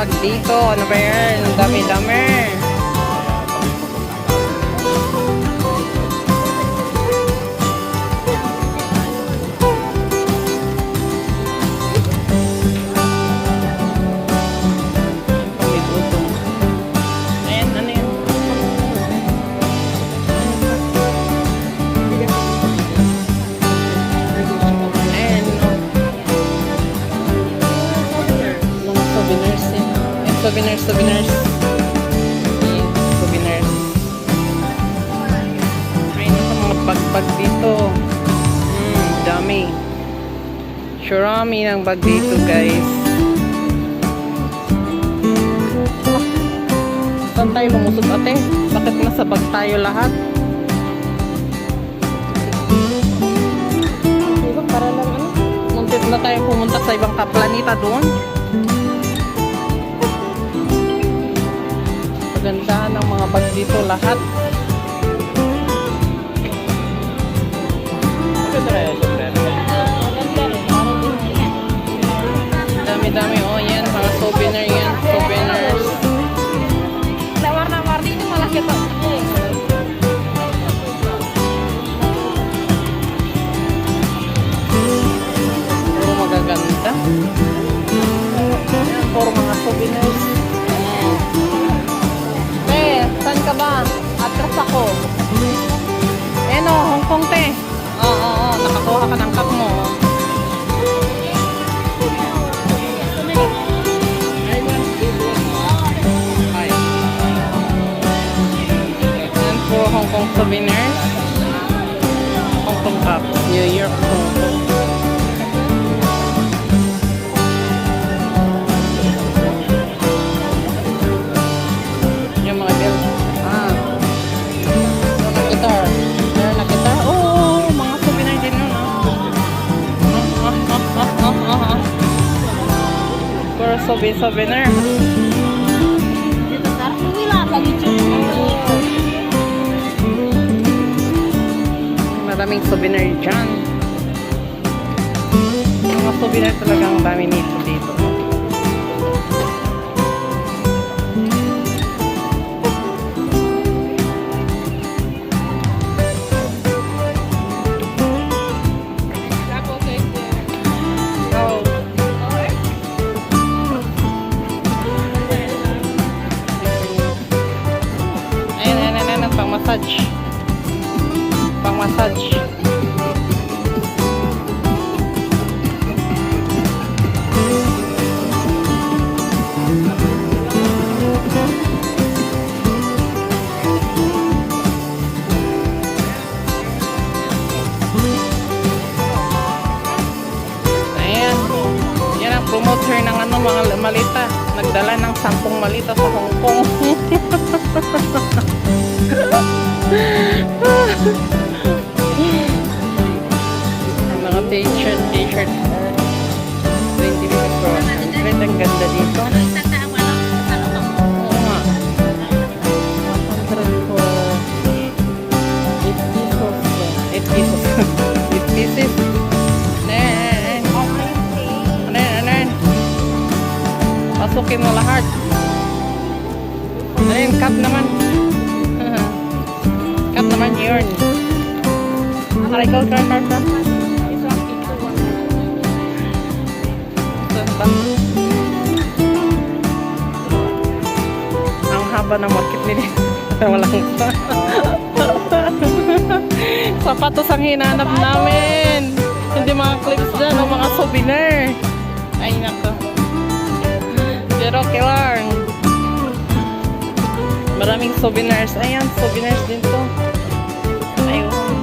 bag dito. Ano ba yan? Ang dami-dami. Ayan, ano yan? Ayan, no? Mga souvenirs eh. Ayan, souvenirs. Ayan, souvenirs. Ayun sa mga bag-bag dito. Dami. Surami ng bag dito, guys. Saan tayo lumusot, ate? Bakit nasa bag tayo lahat? Diba, para lang ano? Muntit na tayo pumunta sa ibang kaplanita doon. Pagandahan ng mga bag dito lahat. Dami-dami. Oh, yan. Mga souvenir yan. Souvenirs. Warna-warni itu malah kita. Puro magaganda. Ayan, puro mga souvenirs. Saan ka ba? Atras ako. Ayan o, Hong Kong te. Oo, nakakuha ka ng cup mo. Ayan po, Hong Kong souvenirs. Hong Kong cup. New York, Hong Kong. Yung mga bill. Guitar. Meron na guitar. Oh, mga souvenir din nun. Puro souvenir. Itu sekarang wila lagi cuci. Maraming souvenir dyan. Mga souvenir talagang dami nito dito. Pang-massage. Pang-massage. Ayan. Yan ang promoter ng ano, mga malita. Nagdala ng 10 malita sa Hong Kong. Mga t-shirt 20 pesos. Ang ganda dito. Oo nga. 100 for 8 pesos. 8 pieces. Anen. Pasukin mo lahat. Anen, cup naman. Cup naman yun. Aray ko, ka. Ang haba ng market nila. Walang sapatos ang hinanap namin. Hindi mga clips dyan o mga souvenir. Ay nako. Pero okay lang. Maraming souvenirs. Ayan, souvenirs din to. Ayun.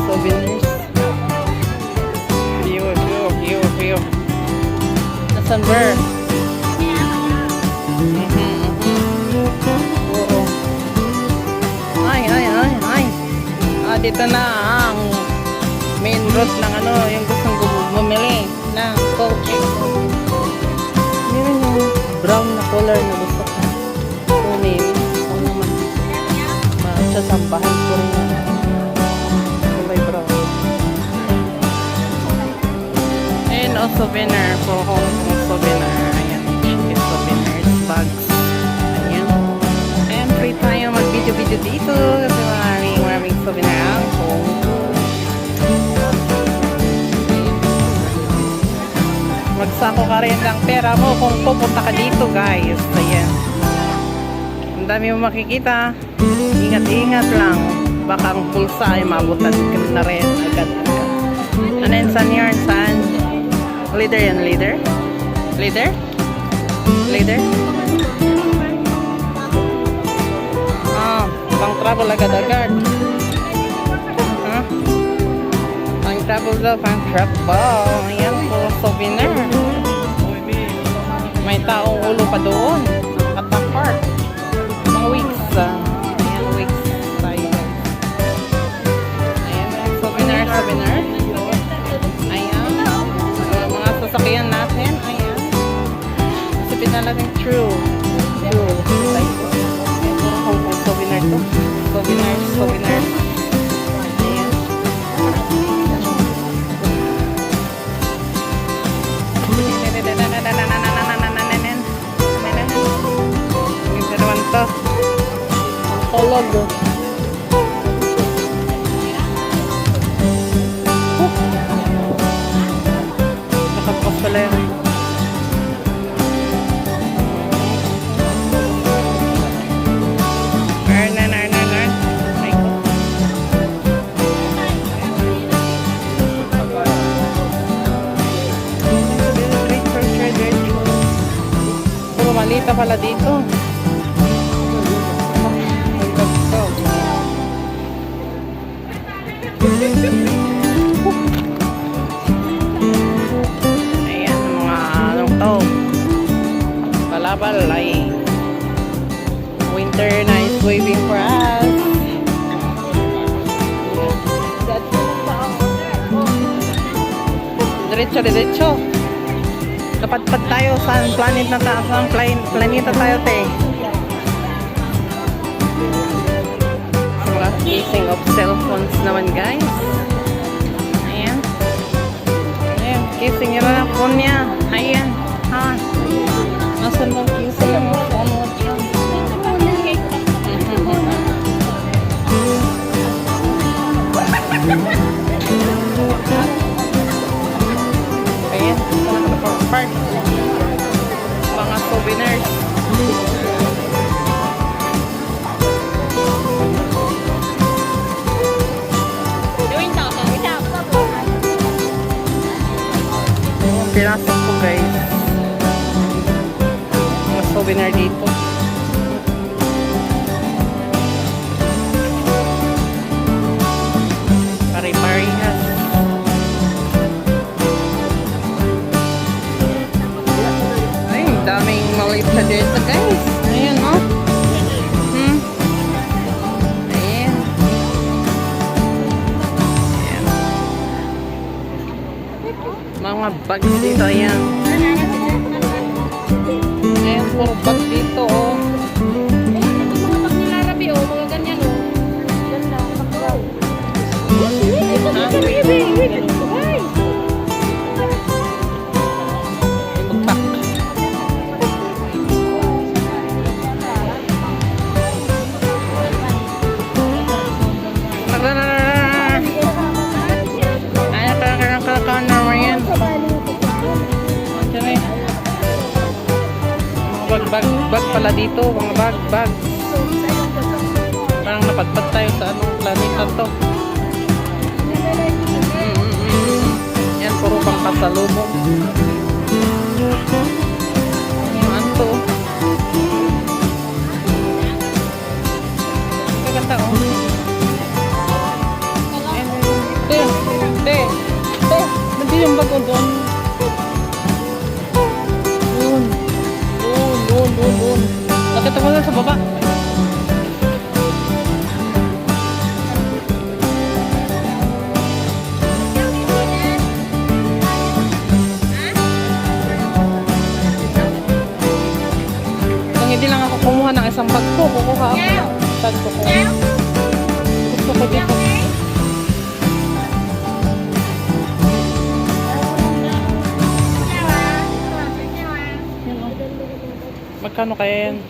Souvenirs. View. Nasaan ba? Oo. Ay. Dito na ang main road ng ano, yung gustong bumili ng Coach. Meron yung brown na color na gusto ko kunin. Ako naman sasambahan ko rin yung kulay brown. And also souvenir for Hong Kong souvenir. souvenirs, bags. Ayan. And free tayo mag-video-video dito kasi maraming souvenir ang Hong Kong. Magsako ka rin ng pera mo kung pupunta ka dito, guys. Ayan. Ang dami mo makikita. Ingat-ingat lang. Baka ang pulsa ay mabutan ka na rin agad. Ano yan? Saan yun? Saan? Leader yan, leader? Leader? Leader? Pang travel agad-agad. Huh? Pang travel daw, pang travel. Ayan po, souvenir. May taong ulo pa doon. At ang park. Mga weeks. Ayan, weeks tayo. Ayan, souvenir, souvenir. Ayan. Mga sasakyan natin. Ayan. Sipin na natin true. True. Like, Hong Kong souvenir to. Souvenir, souvenir. Ayan. Ganda naman to. Ang kolog. Nakapos pala yun. Malita pala dito. Ayan, mga anong to. Balabal ay winter na is waving for us. Diretso, diretso. Napadpad tayo sa planet na tayo, sa planeta tayo, te. So, mga casing of cellphones naman, guys. Ayan. Ayan, casing nila na phone niya. Ayan. Ha? Nasaan bang casing ng phone mo dyan? Ayan, park. Mga souvenirs. Pinasok ko, guys. Mga souvenir dito. Pari-parihas. Daming maliit na dito, guys. Ayan, oh. Ayan. Ayan. Mga bags dito, ayan. Ayan, puro bag dito, oh. Mga bag nila Rabi, oh. Mga ganyan, oh. Ganda. Bag pala dito, mga bag. Parang napadpad tayo sa anong planeta to. Yan, puro pang pasalubong. Ano to? Kaganda, oh. Te. Nandiyan yung bag ko doon. Doon. Nakita mo lang sa baba. Kung hindi lang ako kumuha ng isang bag ko, kukuha ako ng bag ko. Gusto ko dito. Magkano kaya yan?